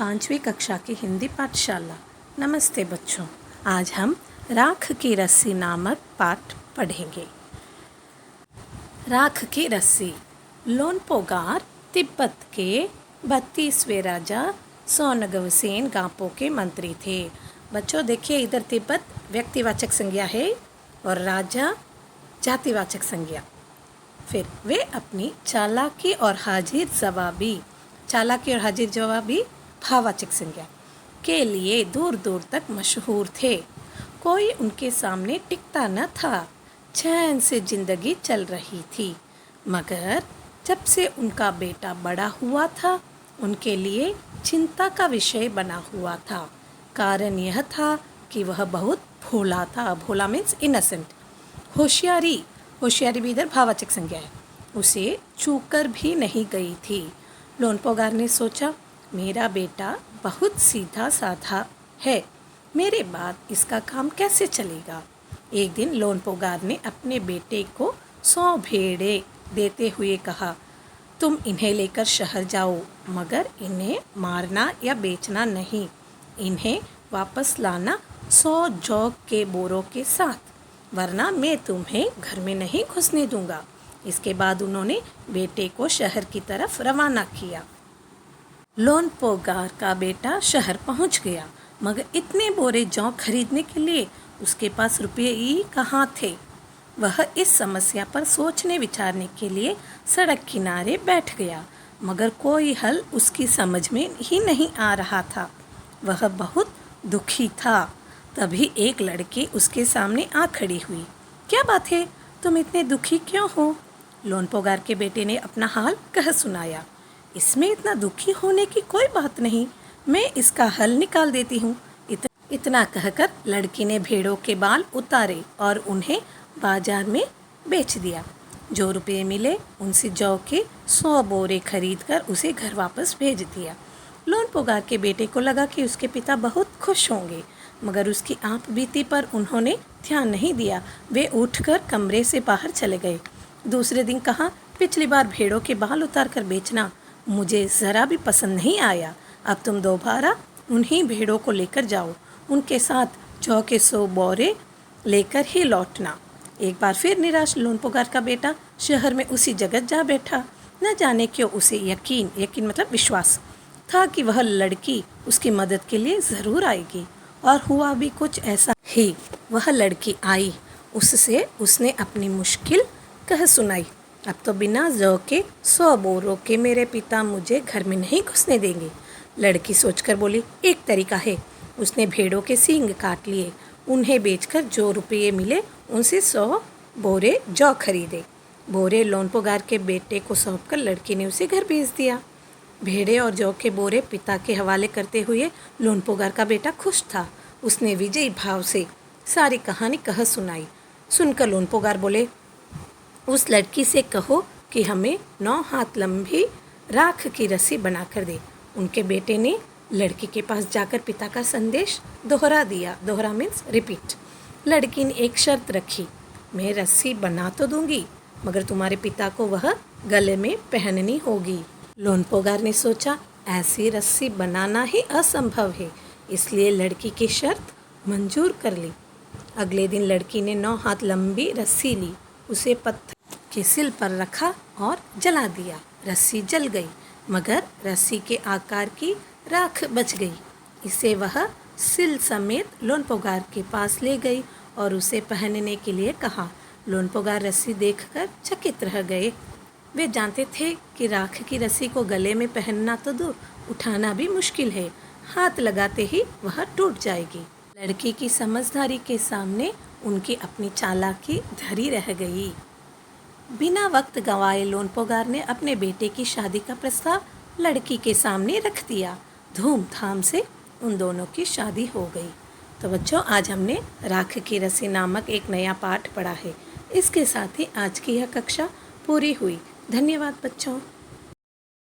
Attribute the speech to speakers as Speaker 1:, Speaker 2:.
Speaker 1: 5वीं कक्षा की हिंदी पाठशाला। नमस्ते बच्चों, आज हम राख की रस्सी नामक पाठ पढ़ेंगे। राख की रस्सी। लोनपोगार तिब्बत के 32वें राजा सोनगवसेन गांपो के मंत्री थे। बच्चों देखिए, इधर तिब्बत व्यक्तिवाचक संज्ञा है और राजा जातिवाचक संज्ञा। फिर वे अपनी चालाकी और हाजिर जवाबी भाववाचक संज्ञा के लिए दूर दूर तक मशहूर थे। कोई उनके सामने टिकता न था। चैन से जिंदगी चल रही थी, मगर जब से उनका बेटा बड़ा हुआ था, उनके लिए चिंता का विषय बना हुआ था। कारण यह था कि वह बहुत भोला था। भोला मीन्स इनोसेंट। होशियारी भी इधर भाववाचक संज्ञा है। उसे चूकर भी नहीं गई थी। लोनपोगार ने सोचा, मेरा बेटा बहुत सीधा साधा है, मेरे बाद इसका काम कैसे चलेगा। एक दिन लोनपोगार ने अपने बेटे को 100 भेड़ें देते हुए कहा, तुम इन्हें लेकर शहर जाओ, मगर इन्हें मारना या बेचना नहीं। इन्हें वापस लाना 100 जौ के बोरों के साथ, वरना मैं तुम्हें घर में नहीं घुसने दूंगा। इसके बाद उन्होंने बेटे को शहर की तरफ रवाना किया। लोनपोगार का बेटा शहर पहुंच गया, मगर इतने बोरे जौ खरीदने के लिए उसके पास रुपये ही कहाँ थे। वह इस समस्या पर सोचने विचारने के लिए सड़क किनारे बैठ गया, मगर कोई हल उसकी समझ में ही नहीं आ रहा था। वह बहुत दुखी था। तभी एक लड़की उसके सामने आ खड़ी हुई। क्या बात है, तुम इतने दुखी क्यों हो? लोनपोगार के बेटे ने अपना हाल कह सुनाया। इसमें इतना दुखी होने की कोई बात नहीं, मैं इसका हल निकाल देती हूँ। इतना कहकर लड़की ने भेड़ों के बाल उतारे और उन्हें बाजार में बेच दिया। जो रुपये मिले उनसे जौ के 100 बोरे खरीदकर उसे घर वापस भेज दिया। लोनपोगार के बेटे को लगा कि उसके पिता बहुत खुश होंगे, मगर उसकी आंख बीती पर उन्होंने ध्यान नहीं दिया। वे उठकर कमरे से बाहर चले गए। दूसरे दिन कहा, पिछली बार भेड़ों के बाल उतार कर बेचना मुझे ज़रा भी पसंद नहीं आया। अब तुम दोबारा उन्हीं भेड़ों को लेकर जाओ, उनके साथ जौ के 100 बोरे लेकर ही लौटना। एक बार फिर निराश लोनपोगार का बेटा शहर में उसी जगह जा बैठा। न जाने क्यों उसे यकीन मतलब विश्वास था कि वह लड़की उसकी मदद के लिए ज़रूर आएगी, और हुआ भी कुछ ऐसा ही। वह लड़की आई। उससे उसने अपनी मुश्किल कह सुनाई। अब तो बिना जौ के 100 बोरों के मेरे पिता मुझे घर में नहीं घुसने देंगे। लड़की सोचकर बोली, एक तरीका है। उसने भेड़ों के सींग काट लिए। उन्हें बेचकर जो रुपये मिले उनसे 100 बोरे जौ खरीदे। बोरे लोनपोगार के बेटे को सौंपकर लड़की ने उसे घर भेज दिया। भेड़े और जौ के बोरे पिता के हवाले करते हुए लोनपोगार का बेटा खुश था। उसने विजयी भाव से सारी कहानी कह सुनाई। सुनकर लोनपोगार बोले, उस लड़की से कहो कि हमें 9 हाथ लंबी राख की रस्सी बना कर दे। उनके बेटे ने लड़की के पास जाकर पिता का संदेश दोहरा दिया। दोहरा मीन्स रिपीट। लड़की ने एक शर्त रखी, मैं रस्सी बना तो दूंगी, मगर तुम्हारे पिता को वह गले में पहननी होगी। लोनपोगार ने सोचा, ऐसी रस्सी बनाना ही असंभव है, इसलिए लड़की की शर्त मंजूर कर ली। अगले दिन लड़की ने 9 हाथ लंबी रस्सी ली, उसे पत्थर के सिल पर रखा और जला दिया। रस्सी जल गई, मगर रस्सी के आकार की राख बच गई। इसे वह सिल समेत लोनपोगार के पास ले गई और उसे पहनने के लिए कहा। लोनपोगार रस्सी देखकर चकित रह गए। वे जानते थे कि राख की रस्सी को गले में पहनना तो दूर, उठाना भी मुश्किल है। हाथ लगाते ही वह टूट जाएगी। लड़की की समझदारी के सामने उनकी अपनी चालाकी धरी रह गई। बिना वक्त गंवाए लोनपोगार ने अपने बेटे की शादी का प्रस्ताव लड़की के सामने रख दिया। धूमधाम से उन दोनों की शादी हो गई। तो बच्चों, आज हमने राख की रस्सी नामक एक नया पाठ पढ़ा है। इसके साथ ही आज की यह कक्षा पूरी हुई। धन्यवाद बच्चों।